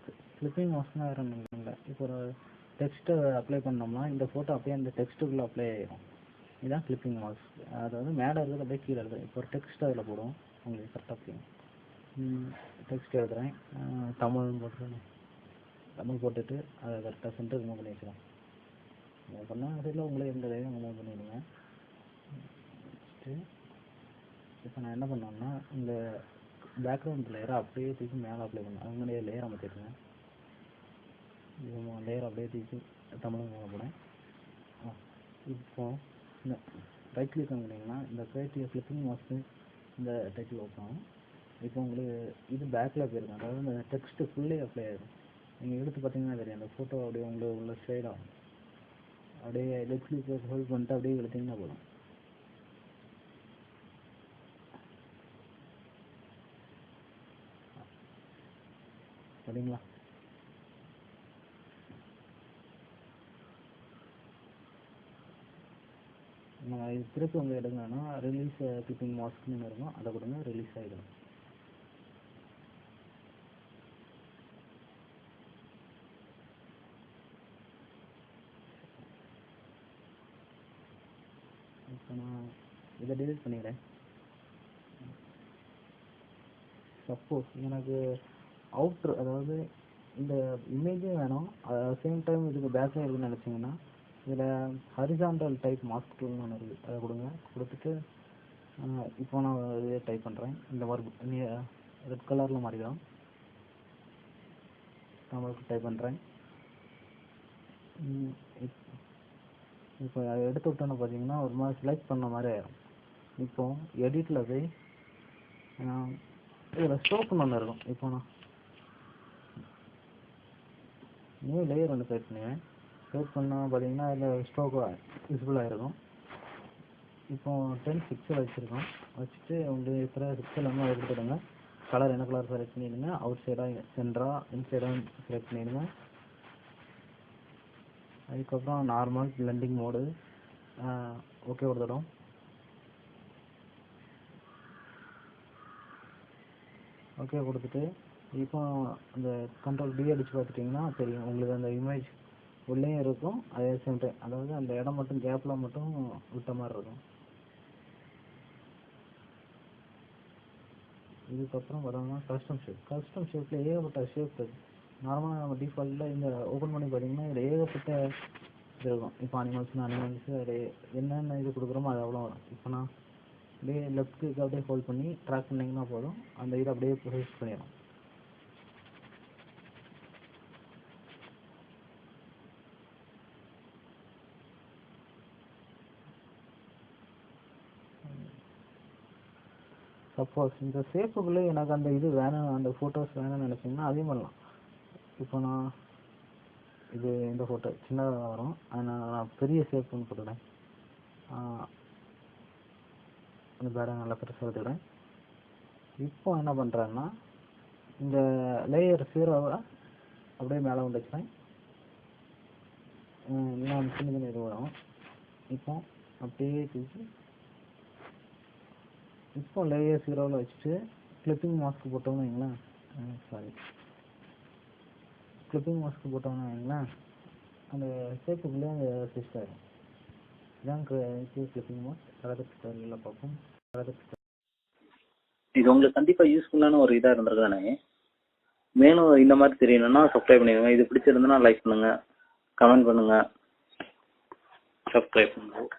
Mask. Clipping மாஸ்க்னா வேறு ஒன்றும் இல்லை. இப்போ ஒரு டெக்ஸ்ட்டை அப்ளை பண்ணோம்னா இந்த ஃபோட்டோ அப்படியே அந்த டெக்ஸ்ட்டுக்குள்ளே அப்ளை ஆகிடும். இதுதான் கிளிப்பிங் மாஸ்க். அதாவது மேலே இருக்கிறது அப்படியே கீழே இருக்குது. இப்போ ஒரு டெக்ஸ்ட் அதில் போடுவோம், உங்களுக்கு கரெக்டாக புரியும். டெக்ஸ்ட் எழுதுகிறேன், தமிழ்னு போட்டுருவேன். தமிழ் போட்டுட்டு அதை கரெக்டாக சென்டருக்கு மூவ் பண்ணி வச்சுக்கலாம். மூவ் பண்ணால் சைடில் உங்களே எந்த லைனும் மூவ் பண்ணிவிடுங்க. இப்போ நான் என்ன பண்ணேன்னா இந்த பேக்ரவுண்ட் லேயரை அப்படியே தூக்கி மேலே அப்ளை பண்ணேன். அதனுடைய லேயரை மாற்றிடுங்க. லேயர் அப்படியே தூக்கி தமிழ் மேலே போனேன். இப்போ இந்த ரைட் கிளிக் பண்ணிங்கன்னா இந்த கிரியேட்டிவ் கிளிப்பிங் மாஸ்க்கு இந்த டைட்டில் ஓப்பன் ஆகும். இப்போ உங்களுக்கு இது பேக்கில் போயிருக்கும், அதாவது இந்த டெக்ஸ்ட்டு ஃபுல்லே அப்ளை ஆகிடும். நீங்கள் எடுத்து பார்த்தீங்கன்னா தெரியும், அந்த ஃபோட்டோ அப்படியே உங்களுக்கு உள்ள ஸ்லைட் ஆகும். அப்படியே லெஃப்ட் கிளிக் ஹோல்ட் பண்ணிட்டு அப்படியே எடுத்திங்கன்னா போதும். சரிங்களா? நம்ம இது திருப்பி உங்கள் எடுங்கன்னா ரிலீஸ் கிளிப்பிங் மாஸ்க்னு இருக்கும், அதை கொடுங்க, ரிலீஸ் ஆகிடும். இப்போ நான் இதை டெலிட் பண்ணிக்கிறேன். சப்போஸ் எனக்கு அவுட்ரு, அதாவது இந்த இமேஜும் வேணும், சேம் டைம் இதுக்கு பேக்கில் இருக்குன்னு நினச்சிங்கன்னா இதில் ஹரிசாண்டல் டைப் மாஸ்க் டூல்னு ஒன்று இருக்குது, அதை கொடுங்க. கொடுத்துட்டு இப்போ நான் இதே டைப் பண்ணுறேன். இந்த மாதிரி ரெட் கலரில் மாறிடும். நம்மளுக்கு டைப் பண்ணுறேன். இப்போ அதை எடுத்து விட்டோன்னு பார்த்தீங்கன்னா ஒரு மாதிரி செலக்ட் பண்ண மாதிரி ஆயிடும். இப்போ எடிட்டில் போய் இதில் ஸ்ட்ரோக்னு ஒன்று இருக்கும். இப்போ நான் நியூ லேயர் ஒன்று கிரியேட் பண்ணுவேன். கிரியேட் பண்ணால் பார்த்தீங்கன்னா அதில் ஸ்ட்ரோக் விசிபிள் ஆகிருக்கும். இப்போ 10 பிக்சல் வச்சுருக்கோம். வச்சுட்டு உங்களுக்கு இருக்கிற பிக்சல் வந்து அதை கொடுத்துடுங்க. கலர் என்ன கலர் செலக்ட் பண்ணிடுங்க. அவுட் சைடாக சென்டராக இன்சைடாக செலக்ட் பண்ணிடுங்க. அதுக்கப்புறம் நார்மல் பிளெண்டிங் மோடு ஓகே கொடுத்துடும். ஓகே கொடுத்துட்டு இப்போ அந்த கண்ட்ரோல் டி அடித்து பார்த்துட்டிங்கன்னா தெரியும் உங்களுக்கு அந்த இமேஜ் உள்ளேயும் இருக்கும், அதே சேம் டைம் அதாவது அந்த இடம் மட்டும் கேப்பில் மட்டும் விட்ட மாதிரி இருக்கும். இதுக்கப்புறம் பார்த்தோம்னா கஸ்டம் ஷேப்பில் ஏகப்பட்ட ஷேப் இருக்குது. நார்மலாக நம்ம டிஃபால்ட்டில் இந்த ஓப்பன் பண்ணி பார்த்தீங்கன்னா இதில் ஏகப்பட்ட இது இருக்கும். இப்போ அனிமல்ஸு அது என்னென்ன இது கொடுக்குறோமோ அது அவ்வளோ வரும். இப்போ நான் அப்படியே லெஃப்ட் கிளிக் அப்படியே ஹோல்ட் பண்ணி ட்ராக் பண்ணிங்கன்னா போதும், அந்த இதை அப்படியே ப்ரொசஸ் பண்ணிடும். சப்போஸ் இந்த ஷேப்புக்குள்ளே எனக்கு அந்த இது வேணும், அந்த ஃபோட்டோஸ் வேணும்னு நினச்சிங்கன்னா அதையும் பண்ணலாம். இப்போ நான் இது இந்த ஃபோட்டோ சின்னதாக வரும், அதனால் நான் பெரிய ஷேப்புன்னு போட்டுக்கிறேன். அந்த பேரை நல்லா பெருசாக எடுத்துக்கிறேன். இப்போ என்ன பண்ணுறேன்னா இந்த லேயர் 0 அப்படியே மேலே கொண்டு வச்சுக்கிறேன். இன்னும் சின்ன சின்ன இது வரும். இப்போ அப்படியே தூக்கி இப்போ லேயர் 0 வச்சுட்டு கிளிப்பிங் மாஸ்க் போட்டோம்னு வைங்களேன். கிளிப்பிங் மாஸ்க் போட்டோம்னு வைங்களேன், அந்த ஷேப்புக்குள்ளே அந்த ஃபிக்ஸ் ஆகிடும். இதான் கிளிப்பிங் மாஸ்க். கலர் ஸ்டைலில் பார்ப்போம். இது உங்களுக்கு கண்டிப்பாக யூஸ்ஃபுல்லான ஒரு இதாக இருந்திருக்கானே. மேலும் இந்த மாதிரி தெரியணும்னா சப்ஸ்கிரைப் பண்ணிடுங்க. இது பிடிச்சிருந்துன்னா லைக் பண்ணுங்கள், கமெண்ட் பண்ணுங்கள், சப்ஸ்கிரைப் பண்ணுங்கள்.